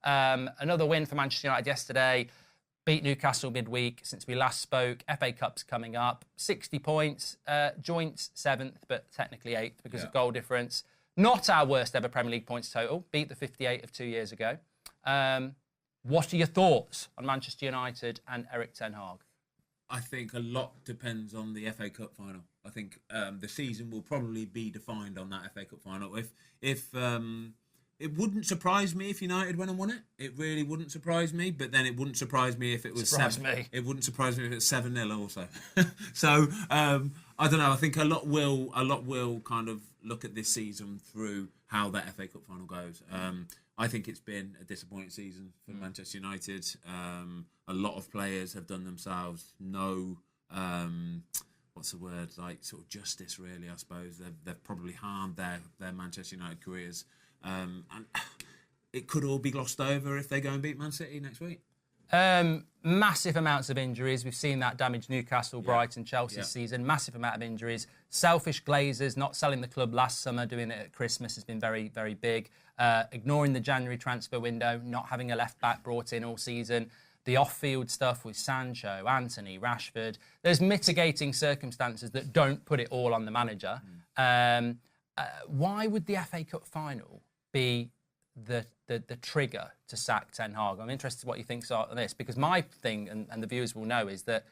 Another win for Manchester United yesterday. Beat Newcastle midweek since we last spoke. FA Cup's coming up. 60 points. Joint 7th, but technically 8th because of goal difference. Not our worst ever Premier League points total. Beat the 58 of 2 years ago. What are your thoughts on Manchester United and Erik Ten Hag? I think a lot depends on the FA Cup final. I think the season will probably be defined on that FA Cup final. If it wouldn't surprise me if United went and won it. It really wouldn't surprise me. But then it wouldn't surprise me if it was It wouldn't surprise me if it's 7-0 also. So I don't know. I think a lot will kind of look at this season through how that FA Cup final goes. I think it's been a disappointing season for Manchester United. A lot of players have done themselves no, what's the word, like sort of justice really, I suppose. They've probably harmed their Manchester United careers. And it could all be glossed over if they go and beat Man City next week. Massive amounts of injuries. We've seen that damage Newcastle, Brighton, Chelsea season. Massive amount of injuries. Selfish Glazers not selling the club last summer, doing it at Christmas has been very, very big. Ignoring the January transfer window, not having a left-back brought in all season. The off-field stuff with Sancho, Anthony, Rashford. There's mitigating circumstances that don't put it all on the manager. Why would the FA Cup final be the trigger to sack Ten Hag? I'm interested in what you think on this, because my thing, and the viewers will know, is that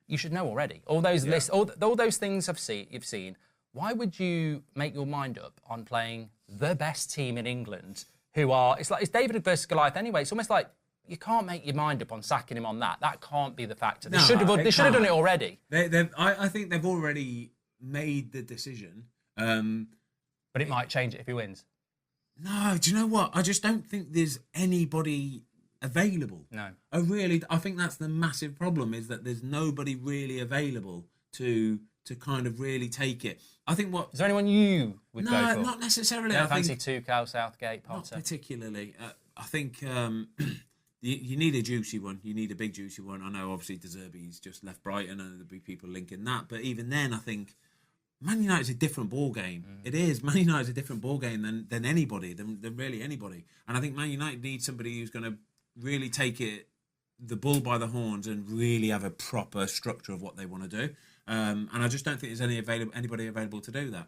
you should know already. All those lists, all those things you've seen, why would you make your mind up on playing the best team in England who are... It's David versus Goliath anyway. It's almost like you can't make your mind up on sacking him on that. That can't be the factor. They should have done it already. I think they've already made the decision. But it might change it if he wins. No, do you know what? I just don't think there's anybody available. No. I think that's the massive problem, is that there's nobody really available to kind of really take it. I think what... Is there anyone you would go for? No, not necessarily. I fancy Tuchel, Southgate, Potter. Not particularly. I think you need a juicy one. You need a big juicy one. I know obviously De Zerbi's just left Brighton and there'll be people linking that. But even then, I think... Man United's a different ball game. It is. Man United's a different ball game than anybody, than really anybody. And I think Man United needs somebody who's going to really take the bull by the horns and really have a proper structure of what they want to do. And I just don't think there's anybody available to do that.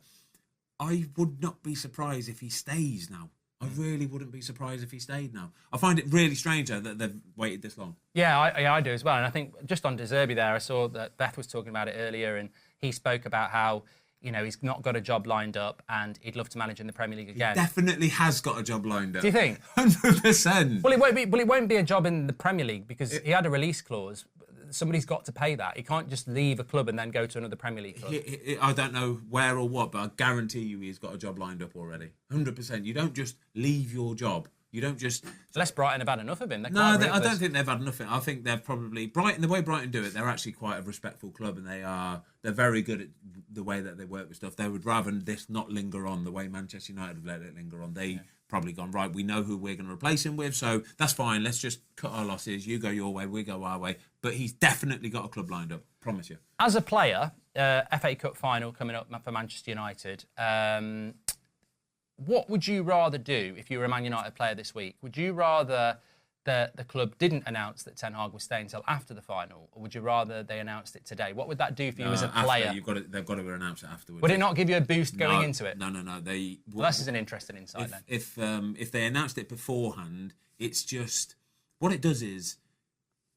I would not be surprised if he stays now. I really wouldn't be surprised if he stayed now. I find it really strange that they've waited this long. Yeah, I do as well. And I think just on De Zerbi there, I saw that Beth was talking about it earlier, and he spoke about how, you know, he's not got a job lined up and he'd love to manage in the Premier League again. He definitely has got a job lined up. Do you think? 100%. Well, it won't be a job in the Premier League because he had a release clause. Somebody's got to pay that. He can't just leave a club and then go to another Premier League club. I don't know where or what, but I guarantee you he's got a job lined up already. 100%. You don't just leave your job. You don't just... Unless Brighton have had enough of him. I don't think they've had enough of it. I think they've probably... Brighton, the way Brighton do it, they're actually quite a respectful club, and they're very good at the way that they work with stuff. They would rather this not linger on the way Manchester United have let it linger on. They probably gone, right, we know who we're going to replace him with, so that's fine. Let's just cut our losses. You go your way, we go our way. But he's definitely got a club lined up. Promise you. As a player, FA Cup final coming up for Manchester United... what would you rather do if you were a Man United player this week? Would you rather the club didn't announce that Ten Hag was staying until after the final, or would you rather they announced it today? What would that do for you as a player? They've got to announce it afterwards. Would it not give you a boost going into it? No. This is an interesting insight then. If they announced it beforehand, it's just... What it does is,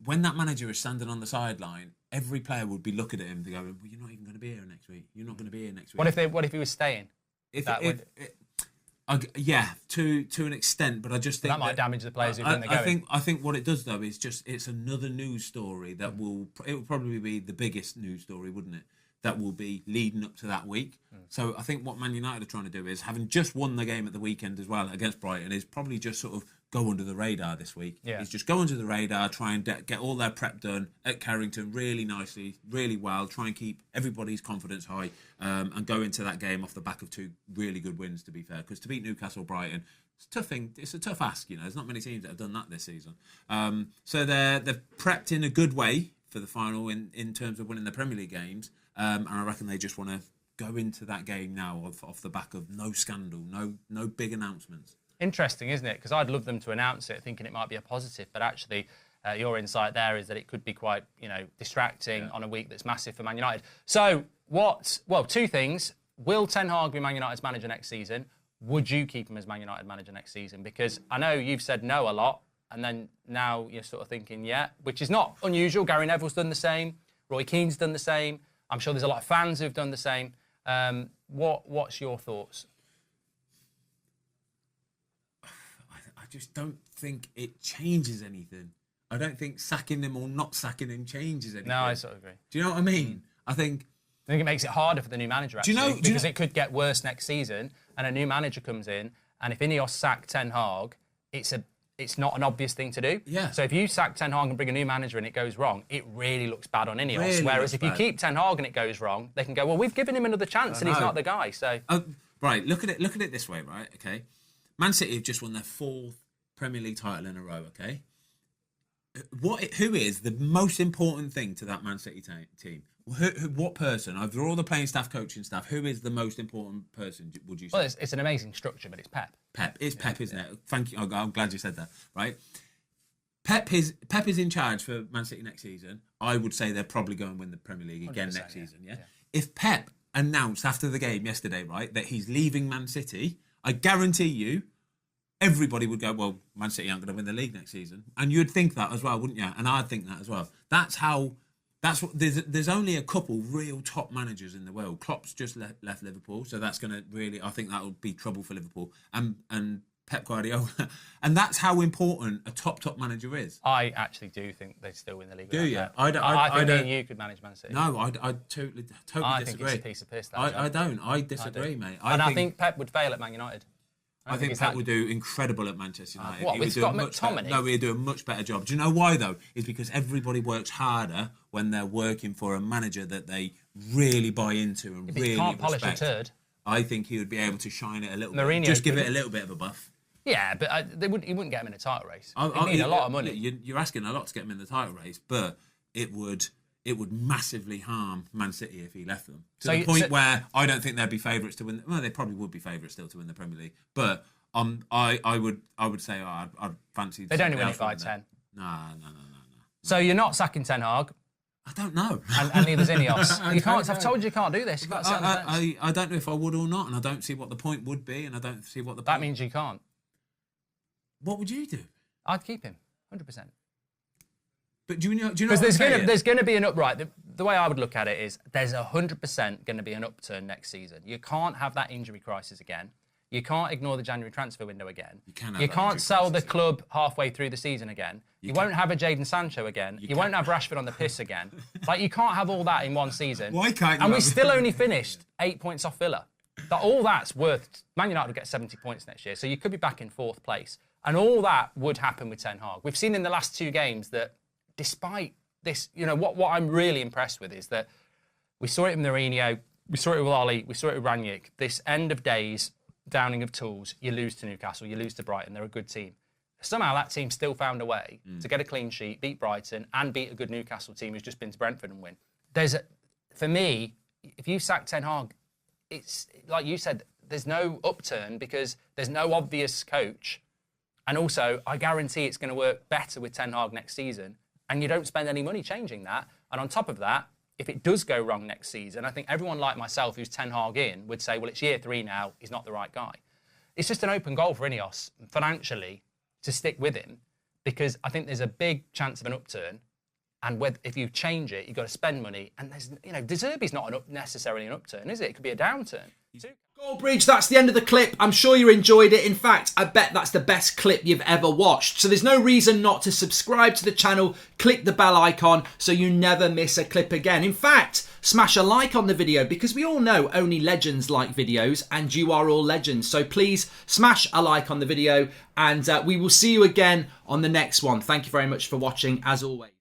when that manager is standing on the sideline, every player would be looking at him and going, well, you're not even going to be here next week. You're not going to be here next week. What if he was staying? Yeah, to an extent, but I just think that might damage the players who think they're going. I think what it does though is just it's another news story that will probably be the biggest news story, wouldn't it? That will be leading up to that week. So I think what Man United are trying to do is, having just won the game at the weekend as well against Brighton, is probably just sort of go under the radar this week. Yeah. It's just go under the radar, try and get all their prep done at Carrington really nicely, really well, try and keep everybody's confidence high, and go into that game off the back of two really good wins, to be fair. Because to beat Newcastle, Brighton, it's a tough thing. It's a tough ask, you know. There's not many teams that have done that this season. So they've prepped in a good way for the final in terms of winning the Premier League games. And I reckon they just want to go into that game now off the back of no scandal, no big announcements. Interesting, isn't it? Because I'd love them to announce it, thinking it might be a positive, but actually, your insight there is that it could be quite, distracting on a week that's massive for Man United. So, two things. Will Ten Hag be Man United's manager next season? Would you keep him as Man United manager next season? Because I know you've said no a lot, and then now you're sort of thinking, yeah, which is not unusual. Gary Neville's done the same. Roy Keane's done the same. I'm sure there's a lot of fans who've done the same. What's your thoughts? I just don't think it changes anything. I don't think sacking him or not sacking him changes anything. No, I sort of agree. Do you know what I mean? I think it makes it harder for the new manager, actually, because it could get worse next season, and a new manager comes in, and if Ineos sack Ten Hag, it's not an obvious thing to do. Yeah. So if you sack Ten Hag and bring a new manager and it goes wrong, it really looks bad on Ineos. Whereas if you keep Ten Hag and it goes wrong, they can go, well, we've given him another chance and he's not the guy. So right, look at it this way, right? Okay, Man City have just won their 4th Premier League title in a row. Okay, who is the most important thing to that Man City team? What person, over all the playing staff, coaching staff, who is the most important person, would you say? Well, it's an amazing structure, but it's Pep. It's Pep, isn't it? Thank you. I'm glad you said that, right? Pep is in charge for Man City next season. I would say they're probably going to win the Premier League again next season, yeah? If Pep announced after the game yesterday, right, that he's leaving Man City, I guarantee you, everybody would go, well, Man City aren't going to win the league next season. And you'd think that as well, wouldn't you? And I'd think that as well. There's only a couple real top managers in the world. Klopp's just left Liverpool, so that's going to really, I think that will be trouble for Liverpool. And Pep Guardiola. And that's how important a top manager is. I actually do think they still win the league. Do you? I think you could manage Man City. No, I totally disagree. I think it's a piece of piss. I don't. I disagree, mate. I think Pep would fail at Man United. I think Pep would do incredible at Manchester United. What, with Scott McTominay? No, he'd do a much better job. Do you know why, though? It's because everybody works harder when they're working for a manager that they really buy into and really can't respect. Polish a turd. I think he would be able to shine it a little bit. Just give it a little bit of a buff. Yeah, but he wouldn't get him in a title race. He'd need a lot of money. You're asking a lot to get him in the title race, but it would massively harm Man City if he left them. To the point where I don't think they'd be favourites to win. Well, they probably would be favourites still to win the Premier League. But I would say I'd fancy. They'd only win it by 10. No. So you're not sacking Ten Hag. I don't know. And neither's Ineos. You can't. I've told you can't do this. I don't know if I would or not, and I don't see what the point would be, and I don't see what the. That means you can't. What would you do? I'd keep him, 100%. But do you know? Because there's going to be an upright. The way I would look at it is there's 100% going to be an upturn next season. You can't have that injury crisis again. You can't ignore the January transfer window again. You can't sell the club halfway through the season again. You won't have a Jadon Sancho again. You won't have Rashford on the piss again. Like, you can't have all that in one season. Why can't you? And we still only finished 8 points off Villa. All that's worth. Man United will get 70 points next year, so you could be back in 4th place. And all that would happen with Ten Hag. We've seen in the last 2 games that despite this, what I'm really impressed with is that we saw it with Mourinho, we saw it with Oli, we saw it with Rangnick. This end of days, downing of tools, you lose to Newcastle, you lose to Brighton, they're a good team. Somehow that team still found a way to get a clean sheet, beat Brighton, and beat a good Newcastle team who's just been to Brentford and win. For me, if you sack Ten Hag, it's like you said, there's no upturn because there's no obvious coach. And also, I guarantee it's going to work better with Ten Hag next season, and you don't spend any money changing that. And on top of that, if it does go wrong next season, I think everyone like myself who's Ten Hag in would say, well, it's year 3 now, he's not the right guy. It's just an open goal for Ineos, financially, to stick with him, because I think there's a big chance of an upturn, and if you change it, you've got to spend money, and De Zerbi's not necessarily an upturn, is it? It could be a downturn. Goldbridge, that's the end of the clip. I'm sure you enjoyed it. In fact, I bet that's the best clip you've ever watched. So there's no reason not to subscribe to the channel, click the bell icon so you never miss a clip again. In fact, smash a like on the video because we all know only legends like videos and you are all legends. So please smash a like on the video and we will see you again on the next one. Thank you very much for watching as always.